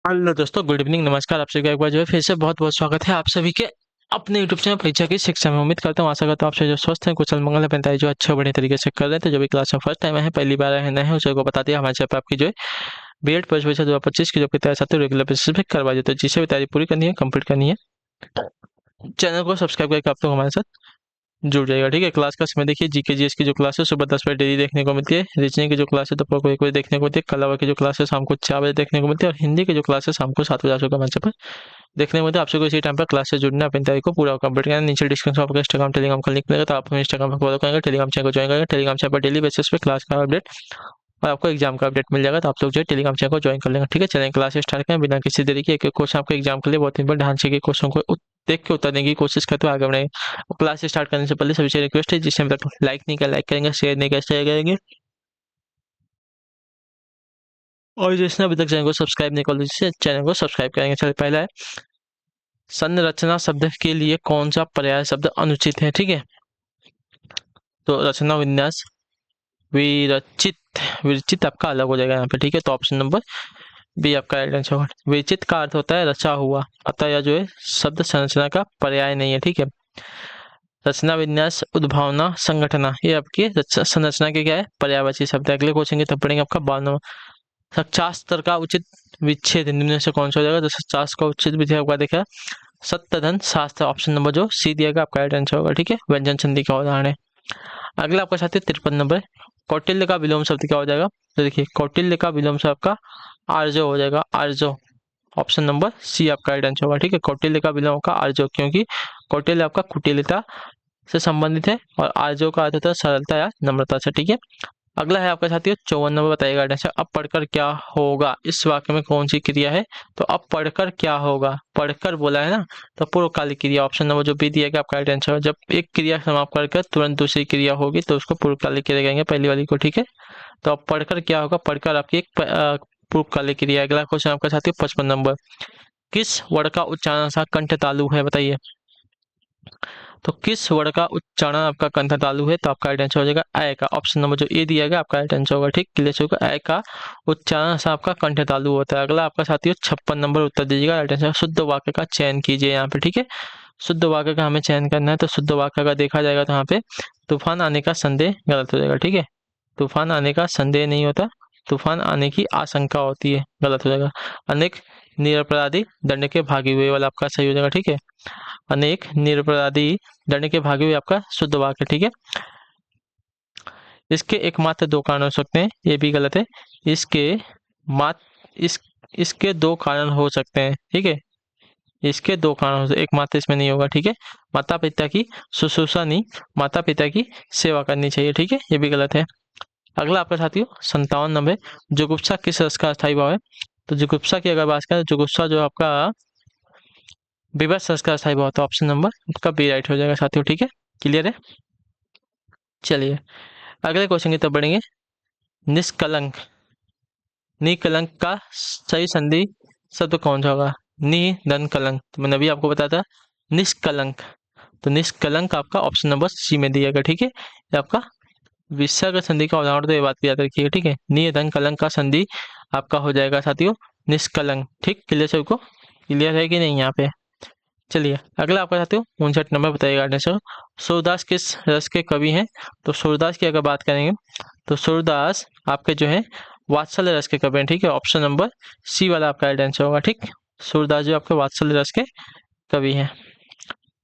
Hello दोस्तों, good evening, नमस्कार। आप सभी का एक बार जो है फिर से बहुत बहुत स्वागत है आप सभी के अपने यूट्यूब चैनल परीक्षा की शिक्षा में। उम्मीद करता हूँ, आशा करता हूँ आप सभी जो स्वस्थ हैं, कुशल मंगल है, बताइए जो अच्छे बढ़िया तरीके से कर रहे हैं। तो जो भी क्लास में फर्स्ट टाइम है, पहली बार आए नए हैं, उसे को बता दिया हमारे चैनल पर आपकी जो है बीएड पोस्ट परीक्षा 2025 की जो की तैयारी साथ रेगुलर बेसिस पे करवा देते हैं, जिसे भी तैयारी पूरी करनी है, कंप्लीट करनी है। चैनल को सब्सक्राइब करके आप लोग हमारे साथ जुड़ जाएगा। ठीक है, क्लास का समय देखिए, जीके जीएस की जो क्लास है सुबह 10 बजे डेली देखने को मिलती है। रीजनिंग की जो क्लास है दोपहर को 1 बजे देखने को मिलती है। कला की जो क्लास है शाम को 4 बजे देखने को मिलती है। और हिंदी की जो क्लास है शाम को 7 बजे आप लोग मंच पर देखने को मिलता है। आप सबको इसी टाइम पर क्लास से जुड़ना, अपनी तैयारी को पूरा कंप्लीट करना। नीचे डिस्क्रिप्शन में आपका इंस्टाग्राम टेलीग्राम का लिंक मिलेगा, तो आप हमें इंस्टाग्राम पर फॉलो करेंगे, टेलीग्राम चैनल को ज्वाइन करेंगे। टेलीग्राम चैनल पर डेली बेसिस पे क्लास का अपडेट और आपको एग्जाम का अपडेट मिल जाएगा, तो आप लोग जो है टेलीग्राम चैनल को ज्वाइन कर लेंगे। ठीक है, चलें क्लास स्टार्ट करें बिना किसी देरी के। एक एक क्वेश्चन आपको एग्जाम के लिए बहुत इंपॉर्टेंट, ध्यान से क्वेश्चन को देख के उतरने की कोशिश करते हुए आगे बढ़ेंगे। क्लास स्टार्ट करने से पहले सभी से रिक्वेस्ट है, जिससे हम तक लाइक नहीं किया लाइक करेंगे, शेयर नहीं किया शेयर करेंगे, और जिसने अभी तक चैनल को सब्सक्राइब नहीं कर जिससे चैनल को सब्सक्राइब करेंगे। चलिए, पहला है संरचना शब्द के लिए कौन सा पर्याय शब्द अनुचित है। ठीक है, तो रचना, विन्यास, विरचित। विरचित आपका अलग हो जाएगा यहाँ पे। ठीक है, तो ऑप्शन नंबर बी आपका राइट आंसर होगा। विरचित का अर्थ होता है रचा हुआ, अतः यह जो है शब्द संरचना का पर्याय नहीं है। ठीक है, रचना, विन्यास, उद्भावना, संगठना, ये आपकी संरचना के क्या है, पर्यायवाची शब्द है। अगले क्वेश्चन की तब पढ़ेंगे आपका 52। सचास्त्र का उचित विच्छेद निम्न से कौन सा हो जाएगा। तो सचास्त्र का उचित विच्छेद आपका देखा सत्यधन शास्त्र, ऑप्शन नंबर जो सी दिया गया आपका राइट आंसर होगा। ठीक है, व्यंजन संधि का उदाहरण है। अगला आपका साथी 53 नंबर, कौटिल्य का विलोम शब्द क्या हो जाएगा। तो देखिए, कौटिल्य का विलोम शब्द आपका आर्जो हो जाएगा, आर्जो, ऑप्शन नंबर सी आपका राइट आंसर होगा। ठीक है, कौटिल्य का विलोम का आर्जो, क्योंकि कौटिल्य आपका कुटिलता से संबंधित है और आर्जो का अर्थ होता है सरलता या नम्रता से। ठीक है, अगला है आपका साथियों 54 नंबर, बताइएगा आंसर। अब पढ़कर क्या होगा, इस वाक्य में कौन सी क्रिया है। तो अब पढ़कर क्या होगा, पढ़कर बोला है ना, तो पूर्वकालिक क्रिया, ऑप्शन नंबर जो बी दिया गया आपका राइट आंसर है। जब एक क्रिया समाप्त करके तुरंत दूसरी क्रिया होगी तो उसको पूर्वकालिक क्रिया कहेंगे, पहली वाली को। ठीक है, तो अब पढ़कर क्या होगा, पढ़कर आपकी एक पूर्वकालिक क्रिया। अगला क्वेश्चन आपका साथियों 55 नंबर, किस वर्ण का उच्चारण सा कंठ तालु है, बताइए। तो किस वर्ण का उच्चारण आपका कंठ तालु है। तो आपका राइट आंसर हो जाएगा ए का, ऑप्शन नंबर जो ए दिया गया आपका राइट आंसर होगा। ठीक, क्लियर होगा, ए का उच्चारण से आपका कंठ तालु होता है। अगला आपका साथियों 56 नंबर उत्तर दीजिएगा, राइट आंसर। शुद्ध वाक्य का चयन कीजिए यहाँ पे। ठीक है, शुद्ध वाक्य का हमें चयन करना है, तो शुद्ध वाक्य का देखा जाएगा तो यहाँ पे तूफान आने का संदेह गलत हो जाएगा। ठीक है, तूफान आने का संदेह नहीं होता, तूफान आने की आशंका होती है, गलत हो जाएगा। अनेक निरपराधी दंड के भागी हुए वाला आपका सही हो जाएगा। ठीक है, अनेक निरपराधी दंड के भागी हुए आपका शुद्ध वाक्य। ठीक है, इसके एकमात्र दो कारण हो सकते हैं, ये भी गलत है। इसके इस इसके दो कारण हो सकते हैं। ठीक है, इसके दो कारण हो सकते, एकमात्र इसमें नहीं होगा। ठीक है, माता पिता की शुश्रूषा नहीं, माता पिता की सेवा करनी चाहिए। ठीक है, ये भी गलत है। अगला आपका साथियों 57 नंबर, जुगुप्सा किस रस का स्थायी भाव है। तो जुगुप्सा की अगर बात करें, जुगुप्सा जो आपका विवश रस का स्थायी भाव, तो ऑप्शन नंबर आपका बी राइट हो जाएगा साथियों। ठीक है, क्लियर है। चलिए, अगले क्वेश्चन की तरफ बढ़ेंगे। निष्कलंक, निकलंक का सही संधि शब्द कौन सा होगा। नि धन कलंक, तो मैंने अभी आपको बताया था निष्कलंक, तो निष्कलंक आपका ऑप्शन नंबर सी में दिया गया। ठीक है, ये आपका विसर्ग संधि का उदाहरण, तो ये बात याद रखिएगा। ठीक है, नि धन कलंक का संधि आपका हो जाएगा साथियों निष्कलंक। ठीक, क्लियर सबको, क्लियर है कि नहीं यहाँ पे। चलिए, अगला आपका साथियों 59 नंबर, बताइएगा आंसर। सूरदास किस रस के कवि हैं। तो सूरदास की अगर बात करेंगे, तो सूरदास आपके जो है वात्सल्य रस के कवि हैं। ठीक है, ऑप्शन नंबर सी वाला आपका राइट आंसर होगा। ठीक, सूरदास जो आपके वात्सल्य रस के कवि हैं।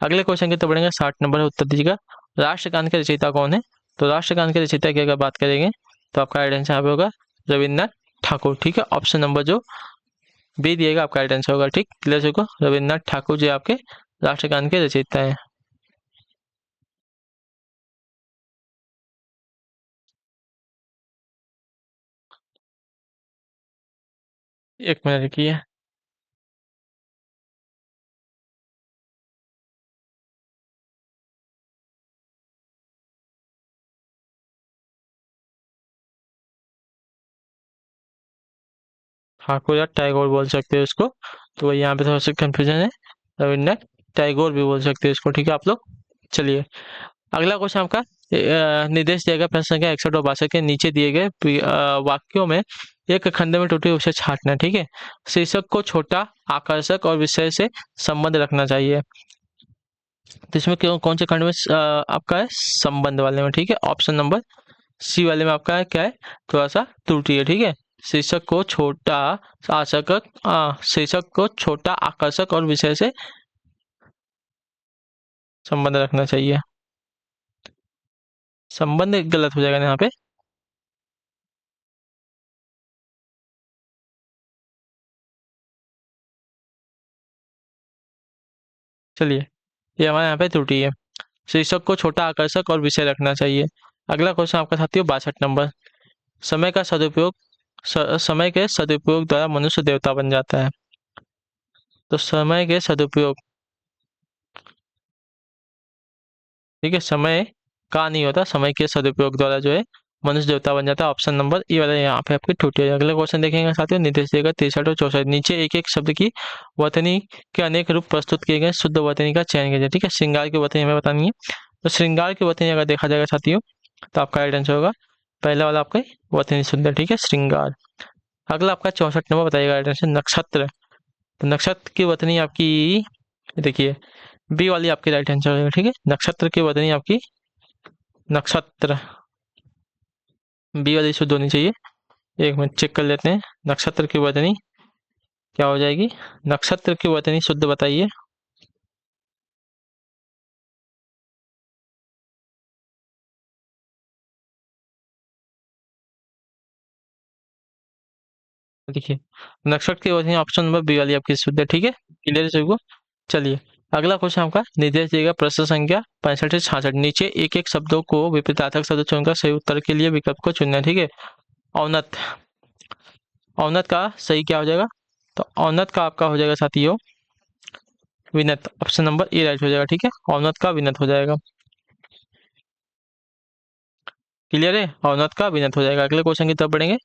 अगले क्वेश्चन की तो बढ़ेंगे 60 नंबर, उत्तर दीजिएगा। राष्ट्रगान के रचयिता कौन है। तो राष्ट्रगान के रचयिता की अगर बात करेंगे, तो आपका राइट आंसर यहाँ पे होगा रविन्द्रनाथ ठाकुर। ठीक है, ऑप्शन नंबर जो बी दिएगा आपका राइट आंसर होगा। ठीक, क्लियर होगा, रविन्द्रनाथ ठाकुर जी आपके राष्ट्रगान के रचयिता हैं। एक मिनट रुकिए। ठाकुर या टैगोर बोल सकते हैं उसको, तो यहाँ पे थोड़ा सा कंफ्यूजन है। रविन्द्रनाथ टैगोर भी बोल सकते हैं इसको। ठीक है आप लोग। चलिए, अगला क्वेश्चन आपका निर्देश दिया गया प्रश्न संख्या 61 और 62 के नीचे दिए गए वाक्यों में एक खंड में टूटे उसे छांटना। ठीक है, शीर्षक को छोटा, आकर्षक और विषय से संबंध रखना चाहिए। तो इसमें कौन से खंड में आपका है संबंध वाले में। ठीक है, ऑप्शन नंबर सी वाले में आपका है क्या है, थोड़ा सा त्रुटि है। ठीक है, शीर्षक को छोटा, शीर्षक को छोटा, आकर्षक और विषय से संबंध रखना चाहिए। संबंध गलत हो जाएगा यहाँ पे। चलिए, ये हमारे यहाँ पे त्रुटि है। शीर्षक को छोटा, आकर्षक और विषय रखना चाहिए। अगला क्वेश्चन आपका साथियों 62 नंबर। समय का सदुपयोग, समय के सदुपयोग द्वारा मनुष्य देवता बन जाता है। तो समय के सदुपयोग, ठीक है, समय का नहीं होता, समय के सदुपयोग द्वारा जो है मनुष्य देवता बन जाता है। ऑप्शन नंबर ई वाला यहाँ पे आपकी त्रुटि है। अगला क्वेश्चन देखेंगे साथियों, निर्देश देगा 63 और 64। नीचे एक एक शब्द की वतनी के अनेक रूप प्रस्तुत किए गए, शुद्ध वतनी का चयन कीजिए। ठीक है, श्रृंगार की वतनी हमें बतानी है। तो श्रृंगार की वतनी अगर देखा जाएगा साथियों, तो आपका राइट आंसर होगा पहला वाला आपका वतनी शुद्ध। ठीक है, श्रृंगार। अगला आपका 64 नंबर बताइएगा राइट आंसर नक्षत्र। तो नक्षत्र की वतनी आपकी देखिए बी वाली आपकी राइट आंसर होगा। ठीक है, नक्षत्र की वतनी आपकी नक्षत्र बी वाली शुद्ध होनी चाहिए। एक मिनट चेक कर लेते हैं, नक्षत्र की वतनी क्या हो जाएगी, नक्षत्र की वतनी शुद्ध बताइए। देखिए, नक्षत्र की वतनी ऑप्शन नंबर बी वाली आपकी शुद्ध है। ठीक है, क्लियर है सभी को। चलिए, अगला क्वेश्चन आपका निर्देश दिएगा प्रश्न संख्या 65 से 66। नीचे एक एक शब्दों को विपरीतार्थक शब्द चुनकर सही उत्तर के लिए विकल्प को चुनना है। ठीक है, औन्नत, औन्नत का सही क्या हो जाएगा, तो औन्नत का आपका हो जाएगा साथियों Vinat. Option number A right हो जाएगा। ठीक है, औन्नत का विनत हो जाएगा। क्लियर है, औन्नत का विनत हो जाएगा। अगले क्वेश्चन की तरफ बढ़ेंगे।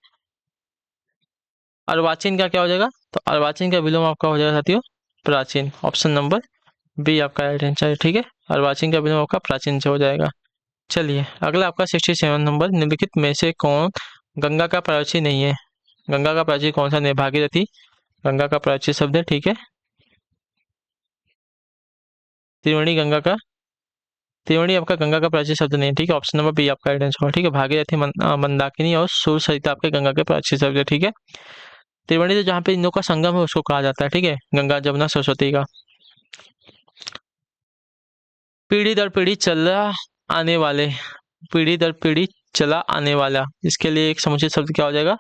अर्वाचीन का क्या हो जाएगा, तो अर्वाचीन का विलोम आपका हो जाएगा साथियों प्राचीन। ऑप्शन नंबर बी आपका राइट आंसर है। ठीक है, अर्वाचीन का विलोम आपका प्राचीन से हो जाएगा। चलिए, अगला आपका 67 नंबर। निम्नलिखित में से कौन गंगा का प्राची नहीं है। गंगा का प्राची कौन सा नहीं, भागीरथी गंगा का प्राची शब्द है। ठीक है, त्रिवेणी गंगा का, त्रिवेणी आपका गंगा का प्राची शब्द नहीं है। ठीक है, ऑप्शन नंबर बी आपका राइट आंसर होगा। ठीक है, भागीरथी मंदाकिनी और सूर सरिता आपके गंगा के प्राची शब्द है। ठीक है, त्रिवेणी तो जहाँ पे इनों का संगम है उसको कहा जाता है। ठीक है, गंगा जमुना सरस्वती का। पीढ़ी दर पीढ़ी चला आने वाले, पीढ़ी दर पीढ़ी चला आने वाला, इसके लिए एक समुचित शब्द क्या हो जाएगा,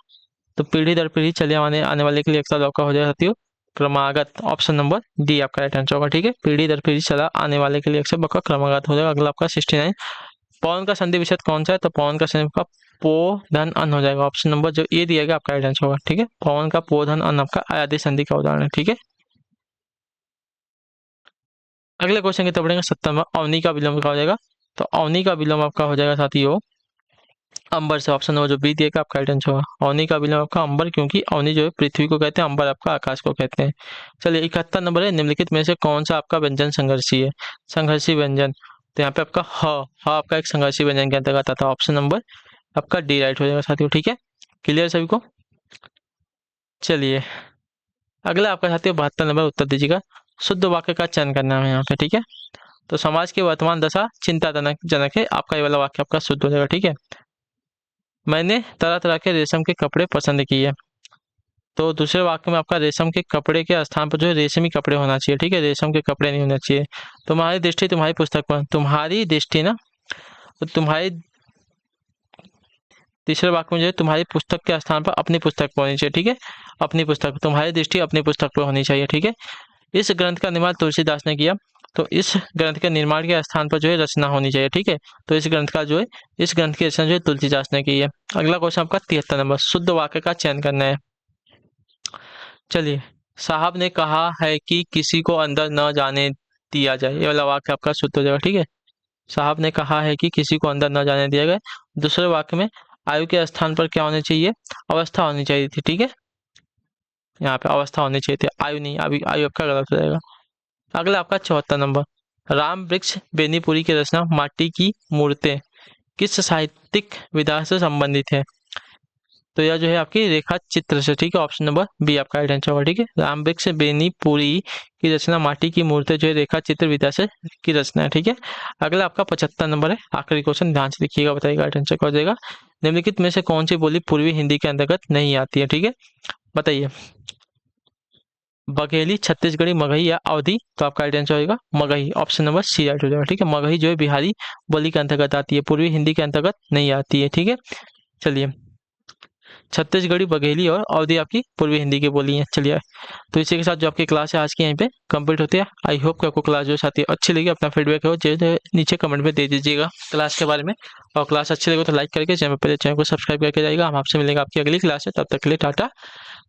तो पीढ़ी दर पीढ़ी चले आने वाले के लिए एक आपका हो जाएगा साथियों क्रमागत। ऑप्शन नंबर डी आपका राइट आंसर होगा। ठीक है, पीढ़ी दर पीढ़ी चला आने वाले के लिए एक आपका क्रमागत हो जाएगा। अगला आपका 69। पवन का संधि विच्छेद कौन सा है, तो पवन का संधि का पो धन अन हो जाएगा। ऑप्शन नंबर जो ए दिया गया आपका राइट आंसर होगा। ठीक है, पवन का पो धन अन आपका आदि संधि का उदाहरण है। ठीक है, अगले क्वेश्चन की तरफ बढ़ेंगे। 70वां, अवनी का विलोम क्या हो जाएगा, तो अवनी का विलोम आपका हो जाएगा साथियों अंबर से। ऑप्शन नंबर जो बी दिएगा आपका राइट आंसर होगा। अवनी का विलोम आपका अंबर, क्योंकि अवनी जो है पृथ्वी को कहते हैं, अंबर आपका आकाश को कहते हैं। चलिए, 71 नंबर है। निम्नलिखित में से कौन सा आपका व्यंजन संघर्षी है, संघर्षी व्यंजन। तो यहाँ पे आपका ह आपका एक संघर्षी व्यंजन के अंतर्गत आता है। ऑप्शन नंबर आपका डी राइट हो जाएगा साथियों। ठीक है, क्लियर सभी को। चलिए, अगला आपका साथियों 72 नंबर उत्तर दीजिएगा। शुद्ध वाक्य का चयन करना है यहाँ पे। ठीक है, तो समाज की वर्तमान दशा चिंताजनक जनक है, आपका ये वाला वाक्य आपका शुद्ध हो जाएगा। ठीक है, मैंने तरह तरह के रेशम के कपड़े पसंद किए। तो दूसरे वाक्य में आपका रेशम के कपड़े के स्थान पर जो है रेशमी कपड़े होना चाहिए। ठीक है, रेशम के कपड़े नहीं होना चाहिए। तुम्हारी दृष्टि तुम्हारी पुस्तक पर, तुम्हारी दृष्टि ना, तो तुम्हारी तीसरे वाक्य में जो है तुम्हारी पुस्तक के स्थान पर अपनी पुस्तक पर होनी चाहिए। ठीक है, अपनी पुस्तक, तुम्हारी दृष्टि अपनी पुस्तक पर होनी चाहिए। ठीक है, इस ग्रंथ का निर्माण तुलसीदास ने किया। तो इस ग्रंथ के निर्माण के स्थान पर जो है रचना होनी चाहिए। ठीक है, तो इस ग्रंथ का जो है, इस ग्रंथ की रचना जो है तुलसीदास ने की है। अगला क्वेश्चन आपका 73 नंबर, शुद्ध वाक्य का चयन करना है। चलिए, साहब ने कहा है कि किसी को अंदर न जाने दिया जाए, ये वाला वाक्य आपका शुद्ध हो जाएगा। ठीक है, साहब ने कहा है कि किसी को अंदर न जाने दिया गया। दूसरे वाक्य में आयु के स्थान पर क्या होनी चाहिए, अवस्था होनी चाहिए थी। ठीक है, यहाँ पे अवस्था होनी चाहिए थी, आयु नहीं, अभी आयु आपका गलत हो जाएगा। अगला आपका 74 नंबर, राम वृक्ष बेनीपुरी की रचना माटी की मूर्तें, किस साहित्यिक विधा से संबंधित है? तो यह जो है आपकी रेखा चित्र से, ठीक है। ऑप्शन नंबर बी आपका राइट आंसर होगा, ठीक है। राम वृक्ष बेनीपुरी की रचना माटी की मूर्ति जो है रेखा चित्र विधा से की रचना है, ठीक है। अगला आपका 75 नंबर है, आखिरी क्वेश्चन, ध्यान से लिखिएगा, बताइएगा राइट आंसर क्या हो जाएगा। निम्नलिखित में से कौन सी बोली पूर्वी हिंदी के अंतर्गत नहीं आती है, ठीक है, बताइए। बघेली, छत्तीसगढ़ी, मगही या अवधी? तो आपका राइट आंसर होगा Magahi, option number C right हो जाएगा, ठीक है। मगही जो है बिहारी बोली के अंतर्गत आती है, पूर्वी हिंदी के अंतर्गत नहीं आती है, ठीक है। चलिए, छत्तीसगढ़ी, बघेली और अवधी आपकी पूर्वी हिंदी की बोली है। चलिए, तो इसी के साथ जो आपकी क्लास है आज की यहीं पे कंप्लीट होती है। आई होप कि आपको क्लास जो साथी अच्छी लगी। अपना फीडबैक हो जो नीचे कमेंट में दे दीजिएगा क्लास के बारे में। और क्लास अच्छी लगे तो लाइक करके चैनल पहले चैनल को सब्सक्राइब करके जाएगा। हम आपसे मिलेंगे आपकी अगली क्लास है, तब तक के लिए टाटा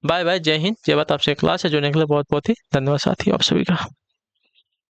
बाय बाय, जय हिंद, जय भारत। आपसे क्लास है जुड़ने के लिए बहुत बहुत ही धन्यवाद साथी आप सभी का।